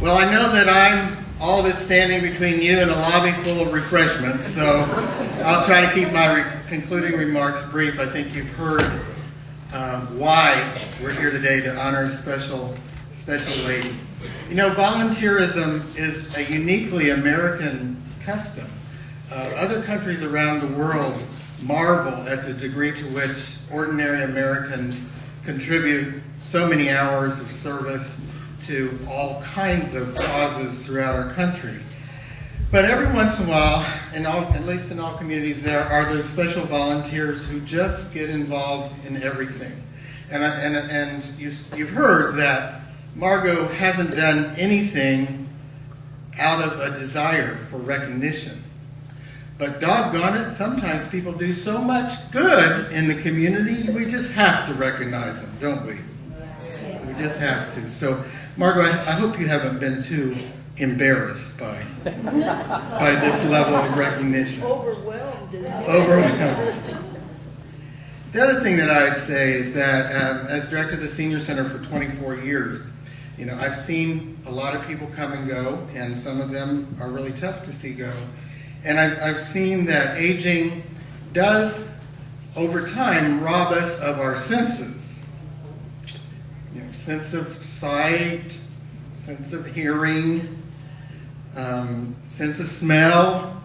Well, I know that I'm all that's standing between you and a lobby full of refreshments, so I'll try to keep my concluding remarks brief. I think you've heard why we're here today to honor a special lady. You know, volunteerism is a uniquely American custom. Other countries around the world marvel at the degree to which ordinary Americans contribute so many hours of service to all kinds of causes throughout our country. But every once in a while, at least in all communities, there are those special volunteers who just get involved in everything. And you've heard that Margot hasn't done anything out of a desire for recognition. But doggone it, sometimes people do so much good in the community, we just have to recognize them, don't we? We just have to. So, Margot, I hope you haven't been too embarrassed by this level of recognition. Overwhelmed. Overwhelmed. The other thing that I would say is that as director of the Senior Center for 24 years, you know, I've seen a lot of people come and go, and some of them are really tough to see go. And I've seen that aging does, over time, rob us of our senses. You know, sense of sight, sense of hearing, sense of smell.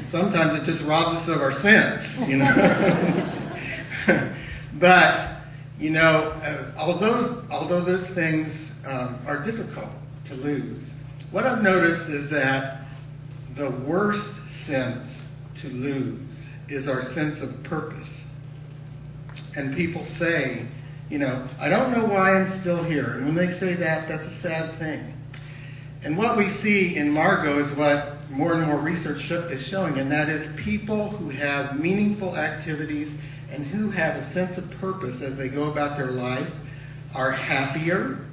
Sometimes it just robs us of our sense, you know. But, you know, although those things are difficult to lose, what I've noticed is that the worst sense to lose is our sense of purpose. And people say, you know, I don't know why I'm still here. And when they say that, that's a sad thing. And what we see in Margot is what more and more research is showing, and that is people who have meaningful activities and who have a sense of purpose as they go about their life are happier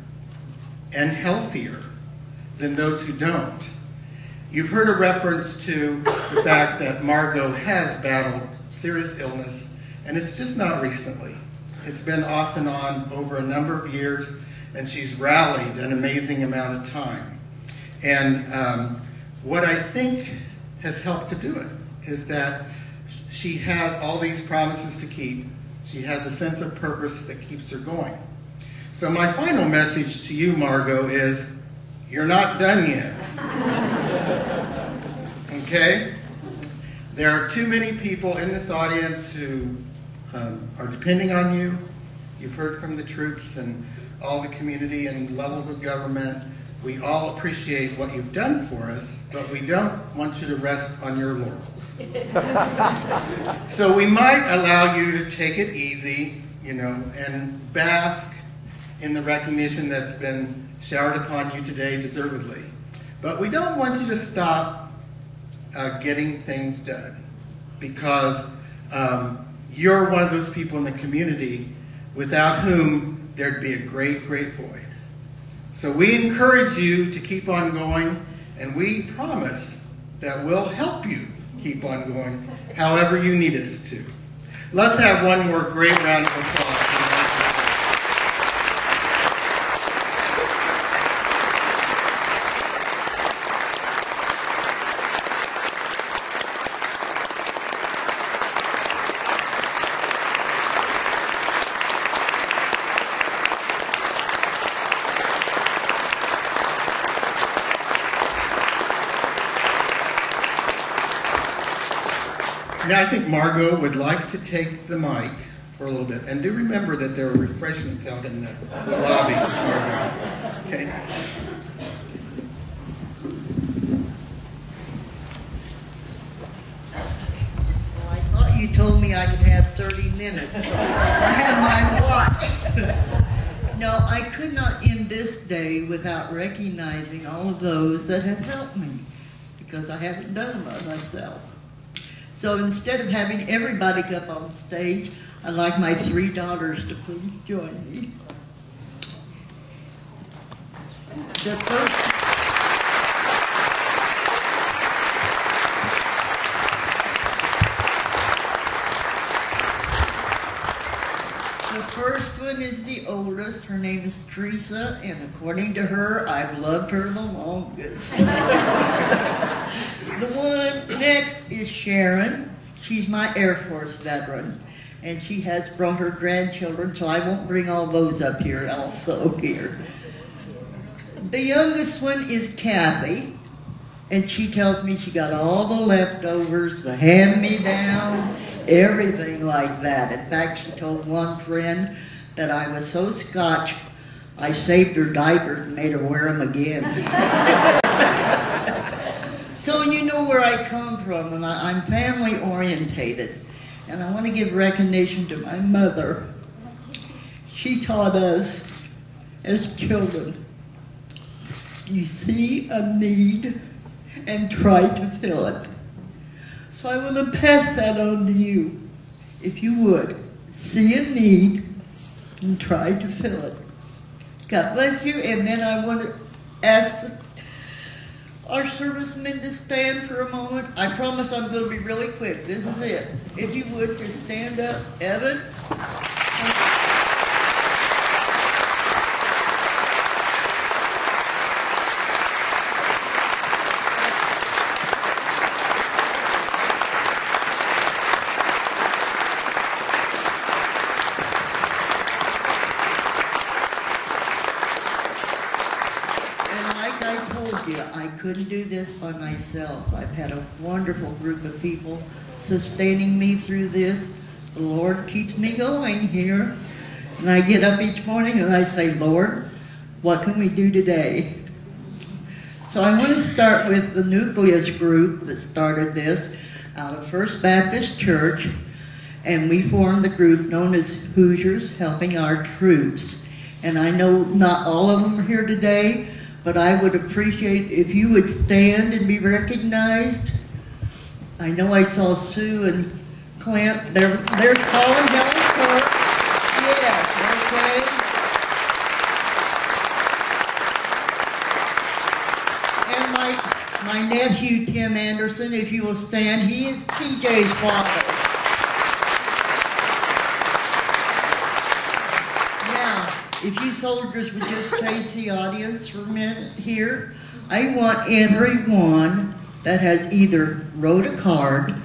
and healthier than those who don't. You've heard a reference to the fact that Margot has battled serious illness, and it's just not recently. It's been off and on over a number of years, and she's rallied an amazing amount of time. And what I think has helped to do it is that she has all these promises to keep. She has a sense of purpose that keeps her going. So my final message to you, Margot, is you're not done yet. Okay? There are too many people in this audience who are depending on you. You've heard from the troops and all the community and levels of government. We all appreciate what you've done for us, but we don't want you to rest on your laurels. So we might allow you to take it easy, you know, and bask in the recognition that's been showered upon you today deservedly. But we don't want you to stop getting things done, because you're one of those people in the community without whom there'd be a great, great void. So we encourage you to keep on going, and we promise that we'll help you keep on going however you need us to. Let's have one more great round of applause. Now I think Margot would like to take the mic for a little bit. And do remember that there are refreshments out in the lobby, Margot. Okay? Well, I thought you told me I could have 30 minutes, so I had my watch. No, I could not end this day without recognizing all of those that have helped me, because I haven't done it by myself. So instead of having everybody come on stage, I'd like my 3 daughters to please join me. The first one is the oldest. Her name is Teresa, and according to her, I've loved her the longest. The one next is Sharon. She's my Air Force veteran, and she has brought her grandchildren, so I won't bring all those up here also here. The youngest one is Kathy, and she tells me she got all the leftovers, the hand-me-downs, everything like that. In fact, she told one friend that I was so Scotch, I saved her diapers and made her wear them again. So you know where I come from, and I'm family orientated. And I want to give recognition to my mother. She taught us as children, you see a need and try to fill it. So I want to pass that on to you. If you would, see a need and try to fill it. God bless you. And then I want to ask our servicemen to stand for a moment. I promise I'm going to be really quick. This is it. If you would, just stand up. Evan. I couldn't do this by myself. I've had a wonderful group of people sustaining me through this. The Lord keeps me going here. And I get up each morning and I say, Lord, what can we do today? So I want to start with the nucleus group that started this out of First Baptist Church. And we formed the group known as Hoosiers Helping Our Troops. And I know not all of them are here today, but I would appreciate if you would stand and be recognized. I know I saw Sue and Clint. There's Paul and Helen Court. Yes, okay. And my nephew, Tim Anderson, if you will stand, he is TJ's father. If you soldiers would just face the audience for a minute here, I want everyone that has either wrote a card,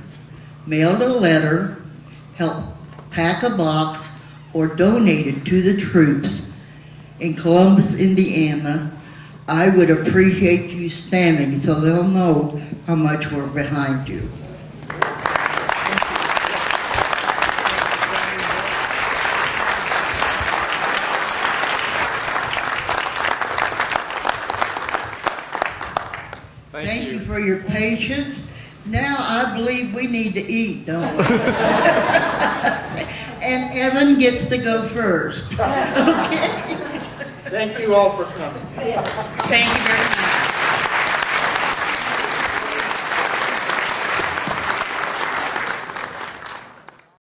mailed a letter, helped pack a box, or donated to the troops in Columbus, Indiana, I would appreciate you standing so they'll know how much we're behind you. Thank you for your patience. Now I believe we need to eat, don't we? And Evan gets to go first. Okay. Thank you all for coming. Thank you very much.